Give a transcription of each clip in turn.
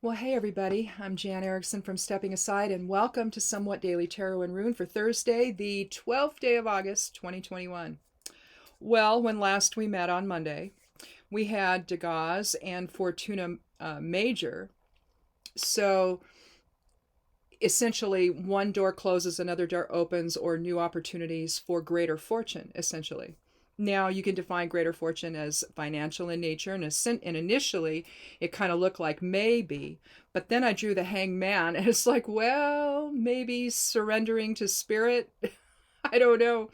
Well, hey everybody, I'm Jan Erickson from Stepping Aside, and welcome to Somewhat Daily Tarot and Rune for Thursday, the 12th day of August, 2021. Well, when last we met on Monday, we had Degas and Fortuna Major. So essentially, one door closes, another door opens, or new opportunities for greater fortune, essentially. Now, you can define greater fortune as financial in nature, and initially it kind of looked like maybe, but then I drew the hangman, and it's like, well, maybe surrendering to spirit. I don't know.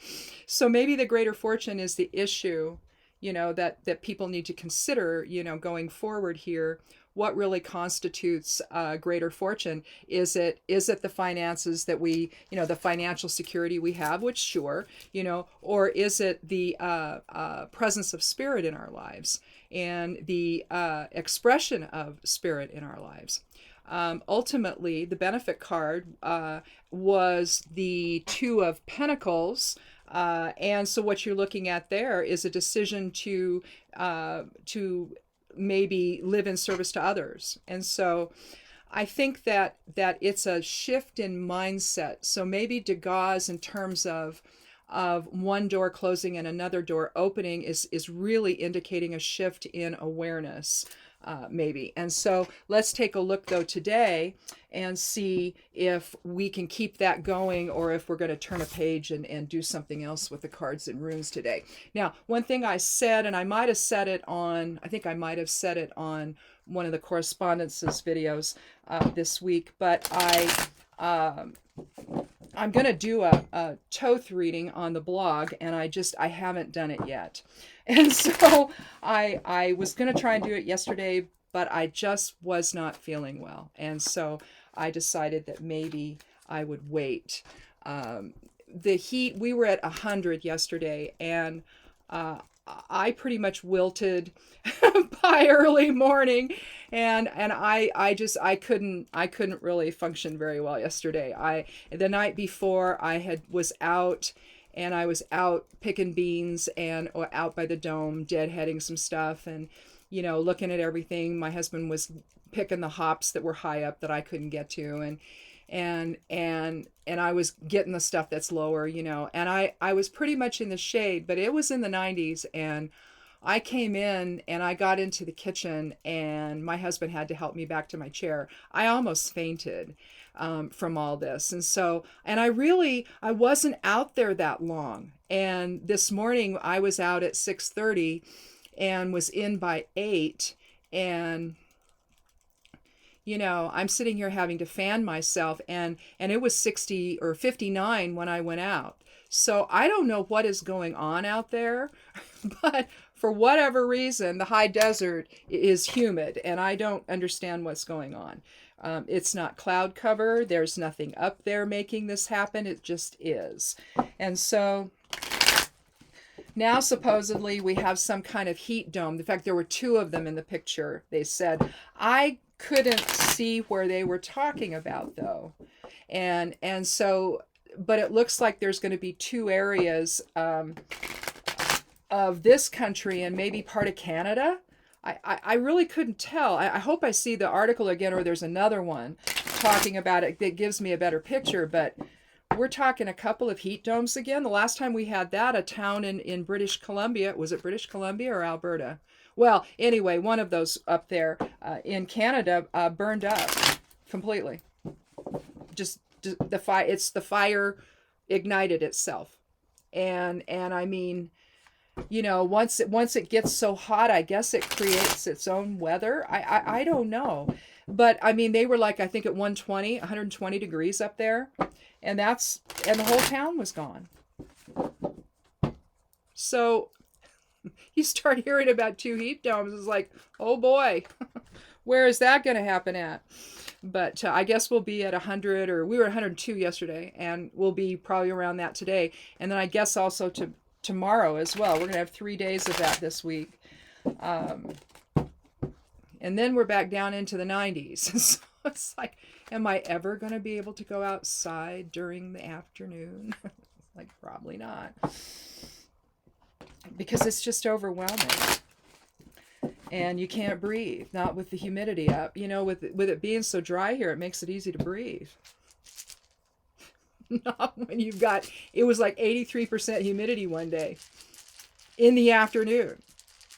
So maybe the greater fortune is the issue, that people need to consider, going forward here. What really constitutes greater fortune? Is it the finances that the financial security we have, which sure, or is it the presence of spirit in our lives and the expression of spirit in our lives? Ultimately, the benefit card was the Two of Pentacles. And so what you're looking at there is a decision to maybe live in service to others. And so I think that it's a shift in mindset. So maybe Degas, in terms of one door closing and another door opening, is really indicating a shift in awareness. Maybe. And so let's take a look though today and see if we can keep that going, or if we're going to turn a page and do something else with the cards and runes today. Now, one thing I said, and I might have said it on one of the correspondences videos this week, but I'm going to do a Thoth reading on the blog, and I haven't done it yet. And so I was going to try and do it yesterday, but I just was not feeling well. And so I decided that maybe I would wait. The heat, we were at 100 yesterday, and I pretty much wilted by early morning, and I couldn't really function very well yesterday. The night before was out, and I was out picking beans and out by the dome deadheading some stuff, and looking at everything. My husband was picking the hops that were high up that I couldn't get to, and I was getting the stuff that's lower, and I was pretty much in the shade, but it was in the 90s, and I came in and I got into the kitchen, and my husband had to help me back to my chair. I almost fainted from all this. And so, and I wasn't out there that long. And this morning I was out at 6:30 and was in by 8. And I'm sitting here having to fan myself, and it was 60 or 59 when I went out. So I don't know what is going on out there, but for whatever reason, the high desert is humid, and I don't understand what's going on. It's not cloud cover. There's nothing up there making this happen. It just is. And so now supposedly we have some kind of heat dome. In fact, there were 2 of them in the picture, they said. I couldn't see where they were talking about though. And so, but it looks like there's going to be 2 areas of this country and maybe part of Canada. I really couldn't tell. I hope I see the article again, or there's another one talking about it that gives me a better picture. But we're talking a couple of heat domes again. The last time we had that, a town in British Columbia, was it British Columbia or Alberta? Well, anyway, one of those up there in Canada burned up completely. Just the fire. It's the fire ignited itself, and I mean, once it gets so hot, I guess it creates its own weather. I don't know, but I mean, they were like, I think at 120 degrees up there, and the whole town was gone. So you start hearing about 2 heat domes. It's like, oh boy, where is that going to happen at? But I guess we'll be at 100, or we were at 102 yesterday, and we'll be probably around that today. And then I guess also tomorrow as well. We're going to have 3 days of that this week. And then we're back down into the 90s. So it's like, am I ever going to be able to go outside during the afternoon? Like, probably not. Because it's just overwhelming. and you can't breathe, not with the humidity up. With it being so dry here, it makes it easy to breathe. Not when you've got, it was like 83% humidity one day in the afternoon.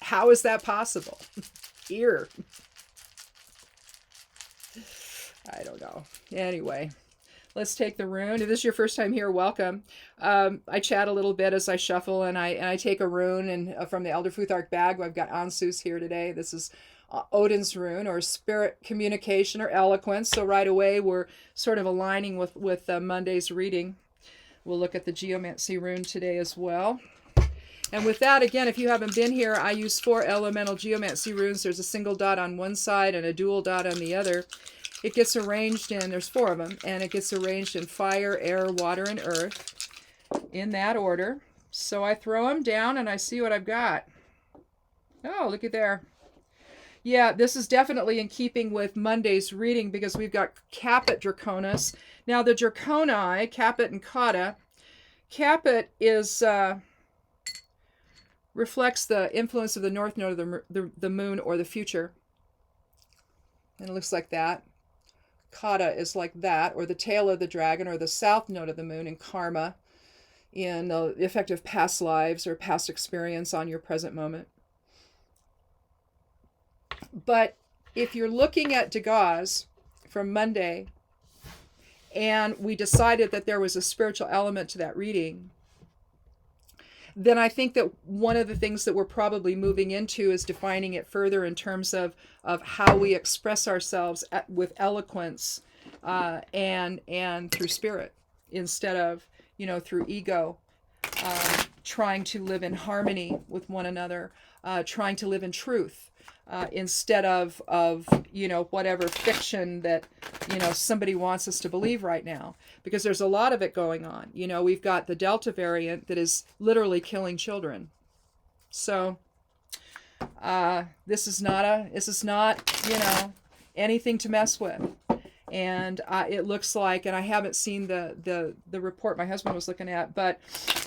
How is that possible? Here. I don't know. Anyway, let's take the rune. If this is your first time here, welcome. I chat a little bit as I shuffle, and I take a rune and from the Elder Futhark bag. I've got Ansus here today. This is Odin's rune, or spirit communication, or eloquence. So right away we're sort of aligning with Monday's reading. We'll look at the geomancy rune today as well. And with that, again, if you haven't been here, I use 4 elemental geomancy runes. There's a single dot on one side and a dual dot on the other. It gets arranged in, there's 4 of them, and it gets arranged in fire, air, water, and earth, in that order. So I throw them down and I see what I've got. Oh, look at there. Yeah, this is definitely in keeping with Monday's reading, because we've got Caput Draconis. Now the Draconi, Caput and Kata. Caput is reflects the influence of the north node of the moon, or the future. And it looks like that. Kata is like that, or the tail of the dragon, or the south node of the moon in karma, in the effect of past lives or past experience on your present moment. But if you're looking at Degas from Monday, and we decided that there was a spiritual element to that reading, then I think that one of the things that we're probably moving into is defining it further in terms of how we express ourselves with eloquence and through spirit, instead of, through ego, trying to live in harmony with one another, trying to live in truth, instead of whatever fiction that somebody wants us to believe right now, because there's a lot of it going on. We've got the Delta variant that is literally killing children. So this is not anything to mess with. And it looks like, and I haven't seen the report my husband was looking at, but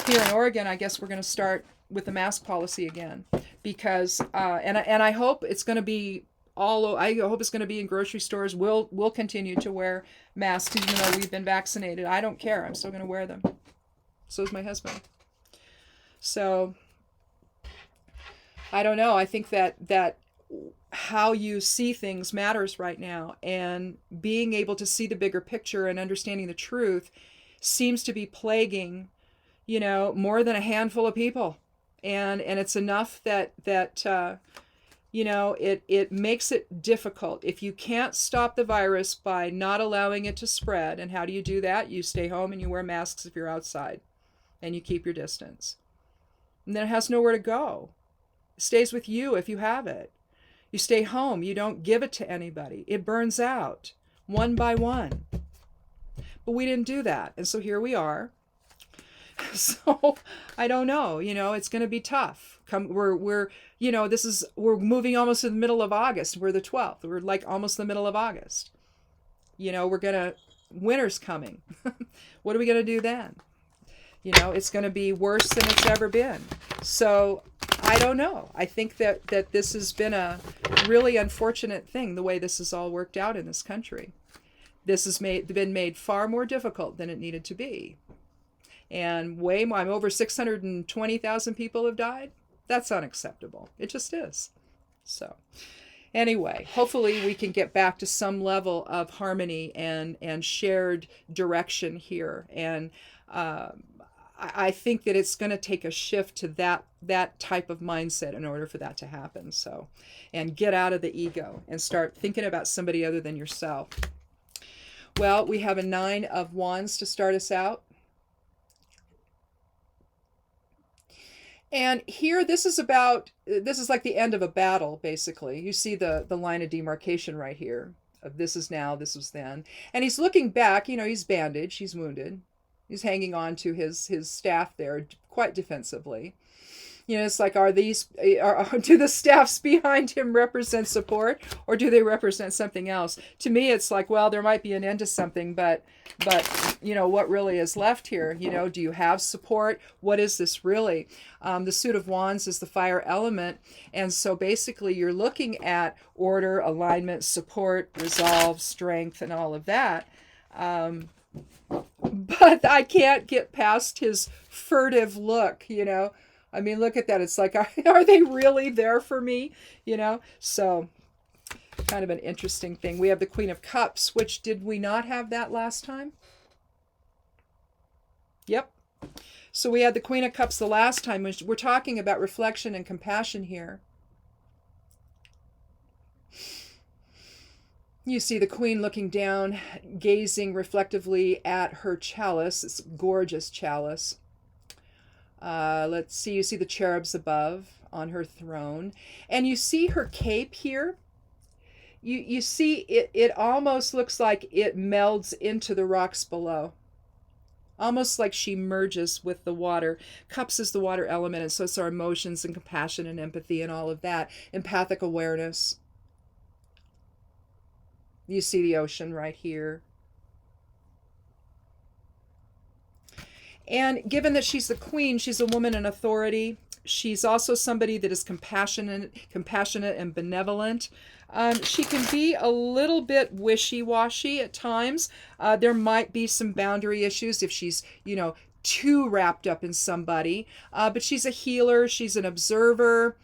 here in Oregon, I guess we're going to start with the mask policy again, because and I hope it's going to be I hope it's going to be in grocery stores. We'll continue to wear masks even though we've been vaccinated. I don't care. I'm still going to wear them. So is my husband. So I don't know. I think that how you see things matters right now, and being able to see the bigger picture and understanding the truth seems to be plaguing, more than a handful of people. And it's enough that it makes it difficult. If you can't stop the virus by not allowing it to spread, and how do you do that? You stay home and you wear masks if you're outside, and you keep your distance. And then it has nowhere to go. It stays with you if you have it. You stay home. You don't give it to anybody. It burns out one by one. But we didn't do that. And so here we are. So I don't know, it's going to be tough. We're moving almost to the middle of August. We're the 12th. We're like almost the middle of August. Winter's coming. What are we going to do then? It's going to be worse than it's ever been. So I don't know. I think that this has been a really unfortunate thing, the way this has all worked out in this country. This has been made far more difficult than it needed to be. And way more, I'm over 620,000 people have died. That's unacceptable. It just is. So anyway, hopefully we can get back to some level of harmony and shared direction here. And I think that it's going to take a shift to that type of mindset in order for that to happen. So, and get out of the ego and start thinking about somebody other than yourself. Well, we have a 9 of Wands to start us out. And here, this is like the end of a battle, basically. You see the line of demarcation right here. Of this is now, this was then. And he's looking back, he's bandaged, he's wounded. He's hanging on to his staff there quite defensively. You know, it's like, do the staffs behind him represent support, or do they represent something else? To me, it's like, well, there might be an end to something, but you know, what really is left here? You know, do you have support? What is this really? The suit of wands is the fire element, and so basically you're looking at order, alignment, support, resolve, strength, and all of that. But I can't get past his furtive look, you know. I mean, look at that. It's like, are they really there for me? You know, so kind of an interesting thing. We have the Queen of Cups, which did we not have that last time? Yep. So we had the Queen of Cups the last time. We're talking about reflection and compassion here. You see the Queen looking down, gazing reflectively at her chalice, this gorgeous chalice. Let's see, you see the cherubs above on her throne. And you see her cape here. You see it almost looks like it melds into the rocks below. Almost like she merges with the water. Cups is the water element, and so it's our emotions and compassion and empathy and all of that. Empathic awareness. You see the ocean right here. And given that she's the queen, she's a woman in authority. She's also somebody that is compassionate and benevolent. She can be a little bit wishy-washy at times. There might be some boundary issues if she's, you know, too wrapped up in somebody. But she's a healer. She's an observer.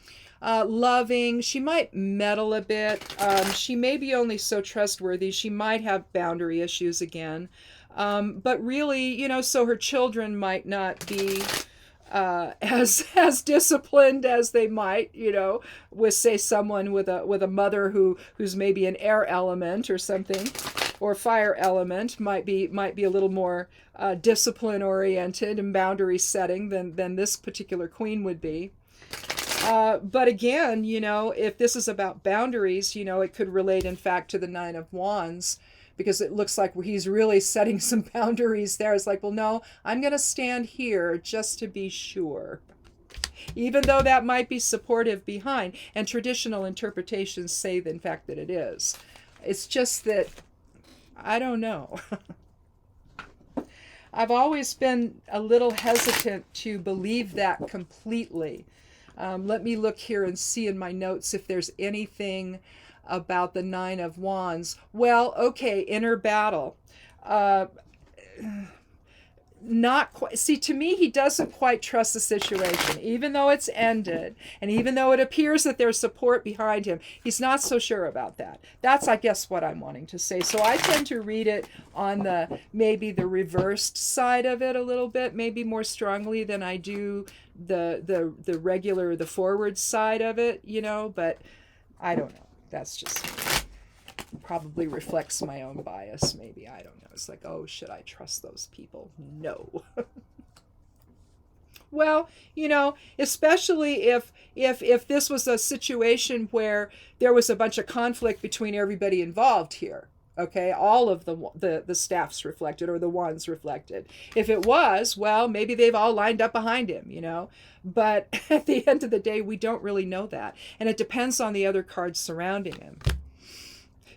Loving. She might meddle a bit. She may be only so trustworthy. She might have boundary issues again. But really, you know, so her children might not be as disciplined as they might, you know, with, say, someone with a mother who's maybe an air element or something, or fire element, might be a little more discipline oriented and boundary setting than this particular queen would be. But again, you know, if this is about boundaries, you know, it could relate, in fact, to the Nine of Wands, because it looks like he's really setting some boundaries there. It's like, well, no, I'm going to stand here just to be sure. Even though that might be supportive behind, and traditional interpretations say, in fact, that it is. It's just that, I don't know. I've always been a little hesitant to believe that completely. Let me look here and see in my notes if there's anything about the Nine of Wands. Well, okay, inner battle. Not quite. See, to me, he doesn't quite trust the situation, even though it's ended, and even though it appears that there's support behind him. He's not so sure about that. That's, I guess, what I'm wanting to say. So I tend to read it on maybe the reversed side of it a little bit, maybe more strongly than I do the regular, the forward side of it, you know. But I don't know. That's just probably reflects my own bias, maybe. I don't know. It's like, oh, should I trust those people? No. Well, you know, especially if this was a situation where there was a bunch of conflict between everybody involved here. Okay, all of the staffs reflected, or the wands reflected. If it was, well, maybe they've all lined up behind him, you know. But at the end of the day, we don't really know that. And it depends on the other cards surrounding him.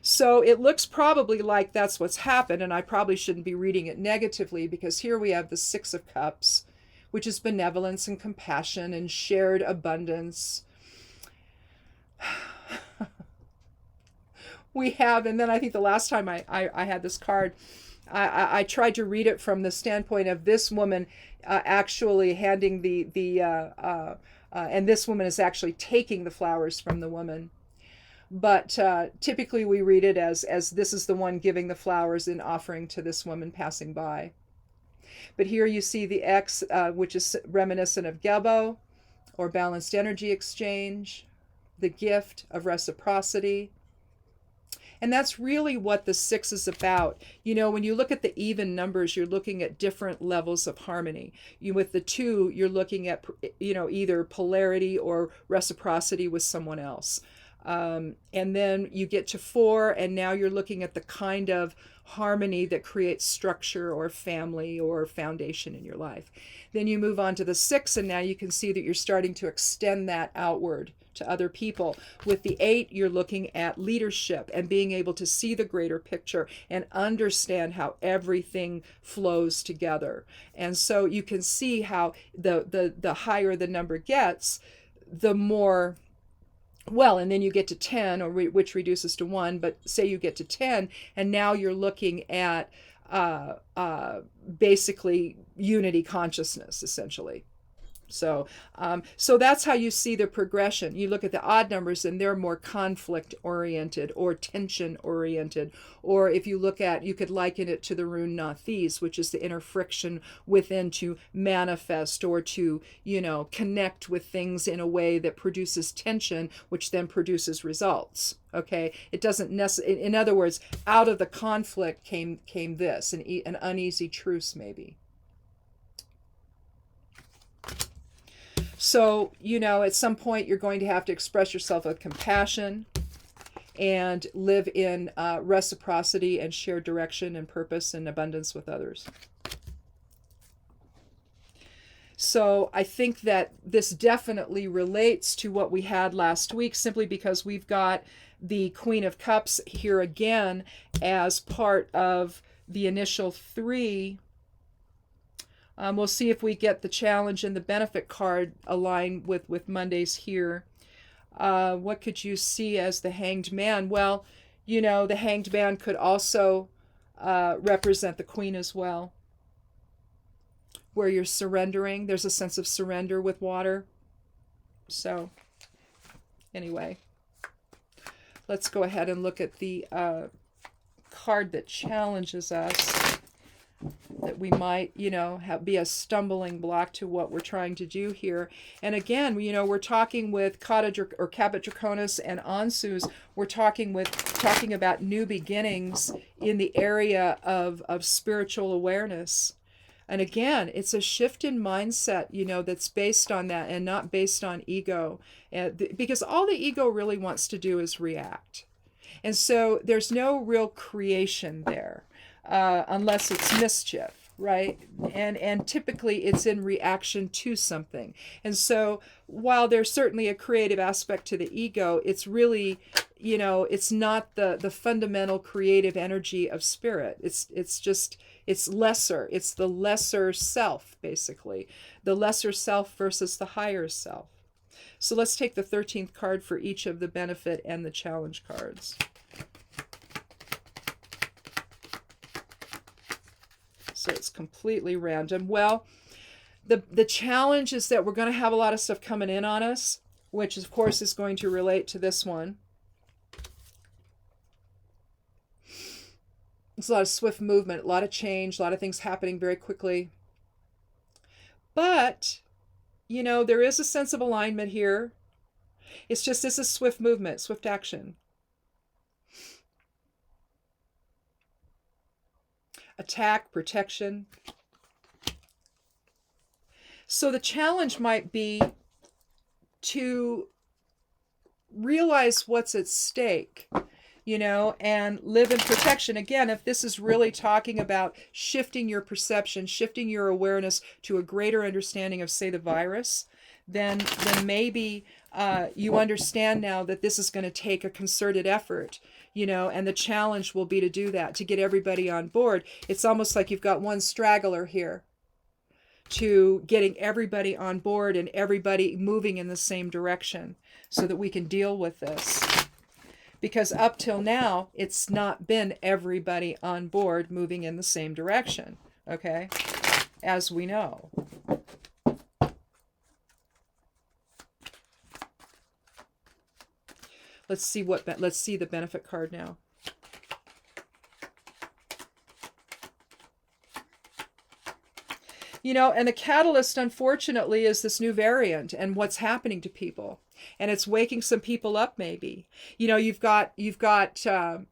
So it looks probably like that's what's happened, and I probably shouldn't be reading it negatively, because here we have the Six of Cups, which is benevolence and compassion and shared abundance. We have, and then I think the last time I had this card, I tried to read it from the standpoint of this woman actually handing and this woman is actually taking the flowers from the woman. But typically we read it as this is the one giving the flowers in offering to this woman passing by. But here you see the X, which is reminiscent of Gebo, or balanced energy exchange, the gift of reciprocity. And that's really what the six is about. You know, when you look at the even numbers, you're looking at different levels of harmony. With the two, you're looking at, you know, either polarity or reciprocity with someone else. And then you get to 4, and now you're looking at the kind of harmony that creates structure or family or foundation in your life. Then you move on to the 6, and now you can see that you're starting to extend that outward to other people. With the 8, you're looking at leadership and being able to see the greater picture and understand how everything flows together. And so you can see how the higher the number gets, the more, well, and then you get to 10, which reduces to 1, but say you get to 10, and now you're looking at basically unity consciousness, essentially. So that's how you see the progression. You look at the odd numbers, and they're more conflict oriented or tension oriented. Or if you look at, you could liken it to the rune Nathis, which is the inner friction within to manifest or to, connect with things in a way that produces tension, which then produces results. Okay, it doesn't necessarily. In other words, out of the conflict came this, an uneasy truce, maybe. So, at some point you're going to have to express yourself with compassion and live in reciprocity and share direction and purpose and abundance with others. So I think that this definitely relates to what we had last week, simply because we've got the Queen of Cups here again as part of the initial 3. We'll see if we get the challenge and the benefit card aligned with Monday's here. What could you see as the Hanged Man? Well, the Hanged Man could also represent the Queen as well, where you're surrendering. There's a sense of surrender with water. So anyway, let's go ahead and look at the card that challenges us, that we might, be a stumbling block to what we're trying to do here. And again, we're talking with Kata or Caput Draconis and Ansus. We're talking about new beginnings in the area of spiritual awareness. And again, it's a shift in mindset, that's based on that and not based on ego. Because all the ego really wants to do is react. And so there's no real creation there. Unless it's mischief, right? And typically it's in reaction to something. And so while there's certainly a creative aspect to the ego, it's really, it's not the fundamental creative energy of spirit. It's lesser. It's the lesser self, basically. The lesser self versus the higher self. So let's take the 13th card for each of the benefit and the challenge cards. So it's completely random. Well, the challenge is that we're going to have a lot of stuff coming in on us, which of course is going to relate to this one. There's a lot of swift movement, a lot of change, a lot of things happening very quickly. But, there is a sense of alignment here. It's just this is swift movement, swift action. Attack, protection. So the challenge might be to realize what's at stake, and live in protection. Again, if this is really talking about shifting your perception, shifting your awareness to a greater understanding of, say, the virus, then maybe you understand now that this is going to take a concerted effort, and the challenge will be to do that, to get everybody on board. It's almost like you've got one straggler here to getting everybody on board and everybody moving in the same direction so that we can deal with this. Because up till now, it's not been everybody on board moving in the same direction, okay? As we know. Let's see the benefit card now. And the catalyst, unfortunately, is this new variant and what's happening to people. And it's waking some people up, maybe. You've got President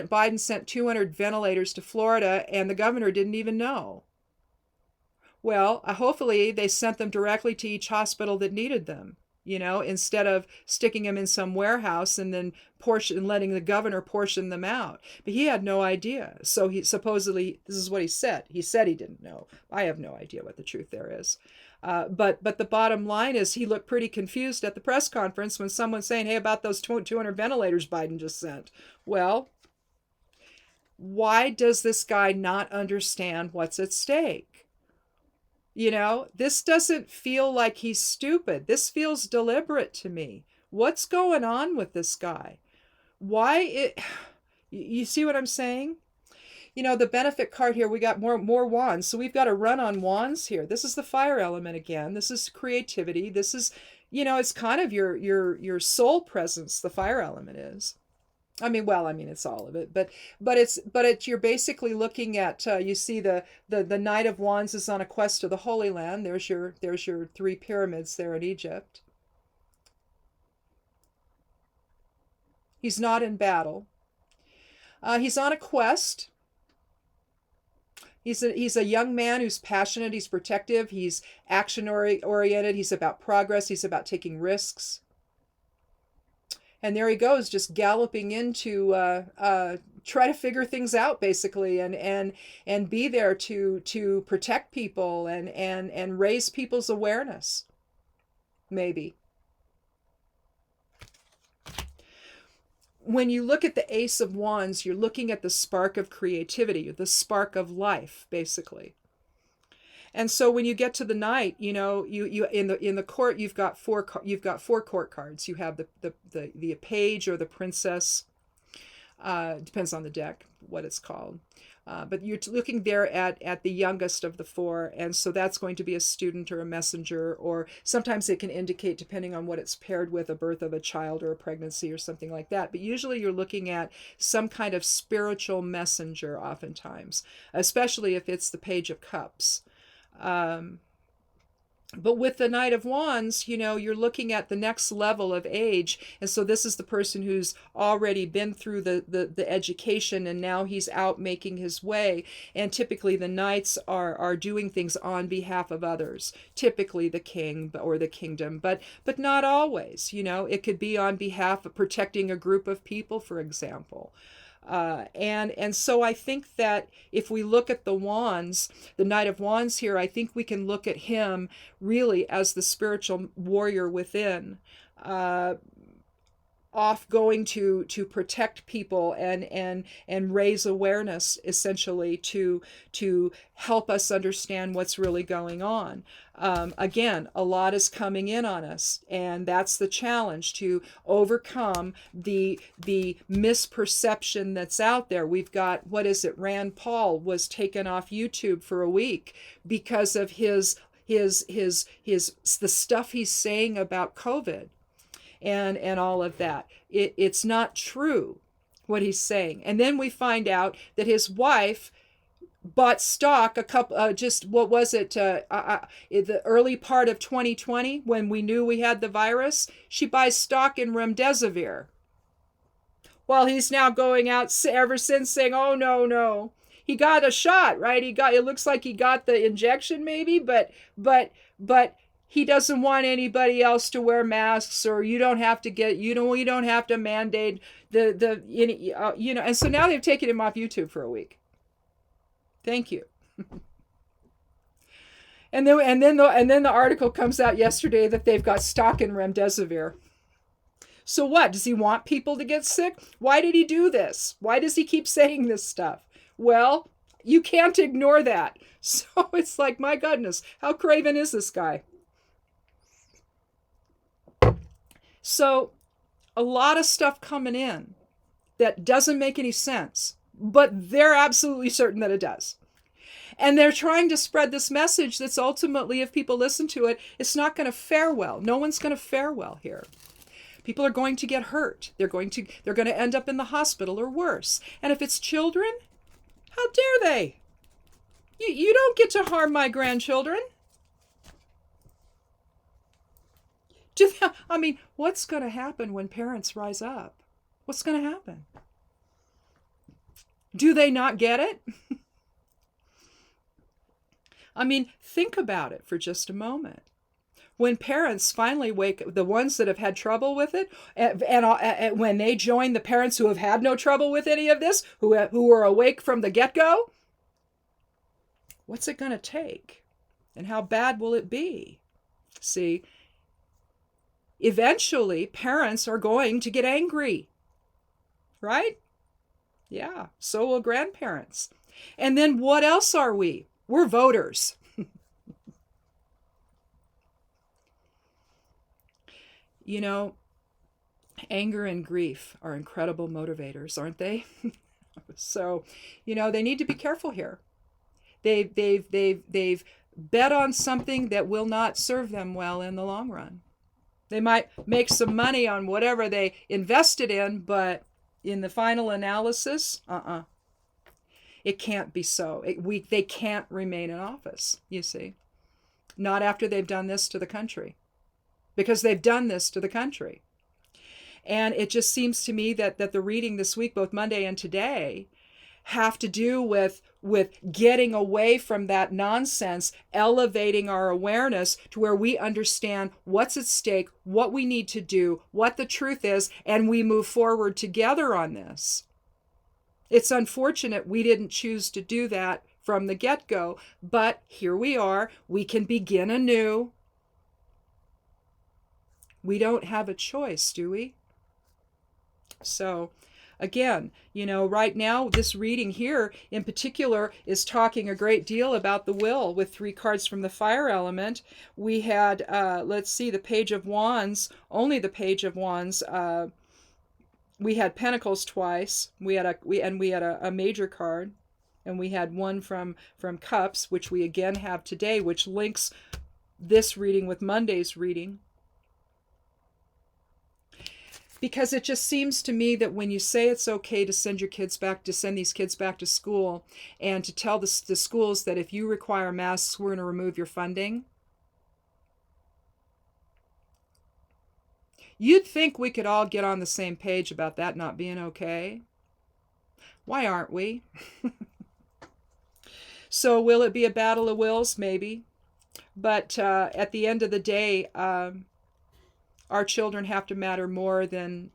Biden sent 200 ventilators to Florida, and the governor didn't even know. Well, hopefully they sent them directly to each hospital that needed them. instead of sticking them in some warehouse and then letting the governor portion them out. But he had no idea. So he supposedly, this is what he said. He said he didn't know. I have no idea what the truth there is. But the bottom line is he looked pretty confused at the press conference when someone's saying, hey, about those 200 ventilators Biden just sent. Well, why does this guy not understand what's at stake? This doesn't feel like he's stupid. This feels deliberate to me. What's going on with this guy? You see what I'm saying? The benefit card here, we got more wands. So we've got a run on wands here. This is the fire element again. This is creativity. This is, it's kind of your soul presence, the fire element is. It's all of it, but you're basically looking at, you see the Knight of Wands is on a quest to the Holy Land. There's your 3 pyramids there in Egypt. He's not in battle. He's on a quest. He's a young man who's passionate. He's protective. He's action oriented. He's about progress. He's about taking risks. And there he goes, just galloping in to try to figure things out, basically, and be there to protect people and raise people's awareness, maybe. When you look at the Ace of Wands, you're looking at the spark of creativity, the spark of life, basically. And so when you get to the Knight, you in the court, you've got four court cards. You have the page or the princess, depends on the deck what it's called. But you're looking there at the youngest of the 4, and so that's going to be a student or a messenger, or sometimes it can indicate, depending on what it's paired with, a birth of a child or a pregnancy or something like that. But usually you're looking at some kind of spiritual messenger oftentimes, especially if it's the Page of Cups. But with the Knight of Wands, you're looking at the next level of age. And so this is the person who's already been through the education, and now he's out making his way. And typically the knights are doing things on behalf of others, typically the king or the kingdom, but not always. It could be on behalf of protecting a group of people, for example. And so I think that if we look at the wands, the Knight of Wands here, I think we can look at him really as the spiritual warrior within, off going to protect people and raise awareness, essentially to help us understand what's really going on. Again, a lot is coming in on us, and that's the challenge, to overcome the misperception that's out there. We've got, Rand Paul was taken off YouTube for a week because of the stuff he's saying about COVID and all of that. It's not true what he's saying. And then we find out that his wife bought stock the early part of 2020, when we knew we had the virus. She buys stock in remdesivir. Well, he's now going out ever since saying, oh, no. He got a shot, right? It looks like he got the injection maybe, but he doesn't want anybody else to wear masks, or you don't have to mandate and so now they've taken him off YouTube for a week. Thank you. And then the article comes out yesterday that they've got stock in remdesivir. So what? Does he want people to get sick? Why did he do this? Why does he keep saying this stuff? Well, you can't ignore that. So it's like, my goodness, how craven is this guy? So a lot of stuff coming in that doesn't make any sense, but they're absolutely certain that it does. And they're trying to spread this message that's ultimately, if people listen to it, it's not going to fare well. No one's going to fare well here. People are going to get hurt. They're going to end up in the hospital or worse. And if it's children, how dare they? You don't get to harm my grandchildren. What's going to happen when parents rise up? What's going to happen? Do they not get it? Think about it for just a moment. when parents finally wake, the ones that have had trouble with it, and when they join the parents who have had no trouble with any of this, who are awake from the get-go, what's it going to take? And how bad will it be? See, eventually parents are going to get angry, right? Yeah, so will grandparents. And then what else are we? We're voters. You know, anger and grief are incredible motivators, aren't they? So, they need to be careful here. They've bet on something that will not serve them well in the long run. They might make some money on whatever they invested in, but in the final analysis, it can't be so. They can't remain in office, you see. Not after they've done this to the country. Because they've done this to the country. And it just seems to me that the reading this week, both Monday and today, have to do with getting away from that nonsense, elevating our awareness to where we understand what's at stake, what we need to do, what the truth is, and we move forward together on this. It's unfortunate we didn't choose to do that from the get-go, but here we are. We can begin anew. We don't have a choice, do we? So, again, right now, this reading here in particular is talking a great deal about the will with 3 cards from the fire element. We had, let's see, the Page of Wands, only the Page of Wands. We had Pentacles twice. We had a major card, and we had one from Cups, which we again have today, which links this reading with Monday's reading. Because it just seems to me that when you say it's okay to send these kids back to school, and to tell the schools that if you require masks, we're going to remove your funding, you'd think we could all get on the same page about that not being okay. Why aren't we? So will it be a battle of wills? Maybe. But at the end of the day, our children have to matter more than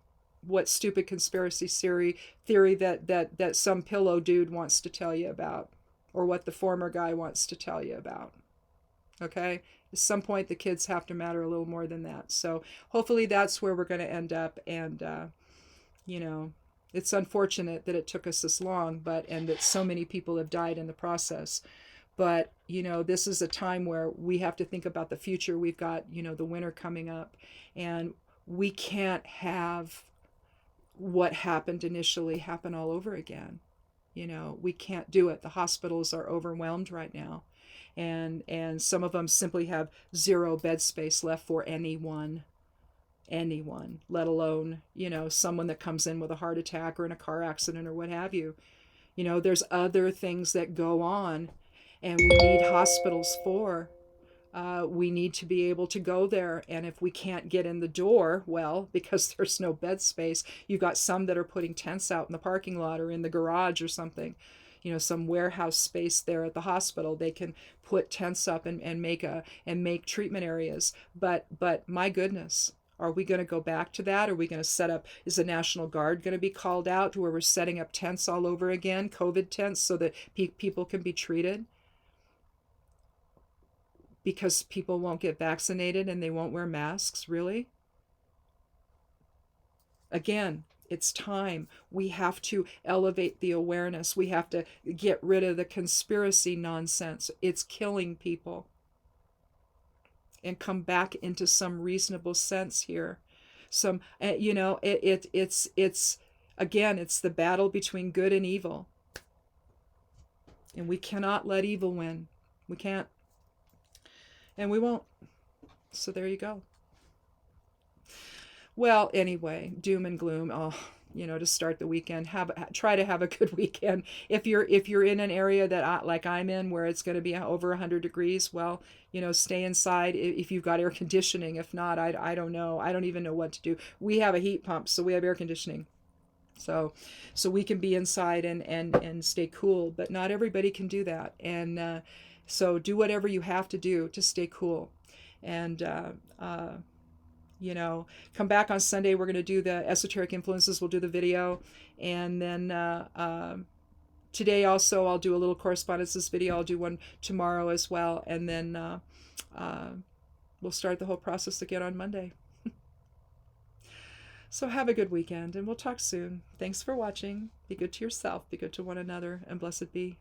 what stupid conspiracy theory that some pillow dude wants to tell you about, or what the former guy wants to tell you about. Okay? At some point, the kids have to matter a little more than that. So hopefully that's where we're going to end up. And, it's unfortunate that it took us this long, and that so many people have died in the process. But, this is a time where we have to think about the future. We've got, the winter coming up, and we can't have what happened initially happen all over again. We can't do it. The hospitals are overwhelmed right now, and some of them simply have 0 bed space left for anyone, let alone, someone that comes in with a heart attack or in a car accident or what have you. There's other things that go on, and we need hospitals for. We need to be able to go there. And if we can't get in the door, well, because there's no bed space, you've got some that are putting tents out in the parking lot or in the garage or something, some warehouse space there at the hospital. They can put tents up and make treatment areas. But my goodness, are we going to go back to that? Are we going to set up, is the National Guard going to be called out to where we're setting up tents all over again, COVID tents, so that people can be treated? Because people won't get vaccinated and they won't wear masks, really? Again, it's time. We have to elevate the awareness. We have to get rid of the conspiracy nonsense. It's killing people. And come back into some reasonable sense here. It's again, it's the battle between good and evil. And we cannot let evil win. We can't. And we won't. So there you go. Well, anyway, doom and gloom. Oh, to start the weekend, try to have a good weekend. If you're in an area that like I'm in, where it's going to be over 100 degrees, well, stay inside if you've got air conditioning. If not, I don't know. I don't even know what to do. We have a heat pump, so we have air conditioning. So we can be inside and stay cool, but not everybody can do that. And so do whatever you have to do to stay cool. And you know, come back on Sunday. We're going to do the esoteric influences. We'll do the video, and then today also I'll do a little correspondences video. I'll do one tomorrow as well, and then we'll start the whole process again on Monday. So have a good weekend, and we'll talk soon. Thanks for watching. Be good to yourself, be good to one another, and blessed be.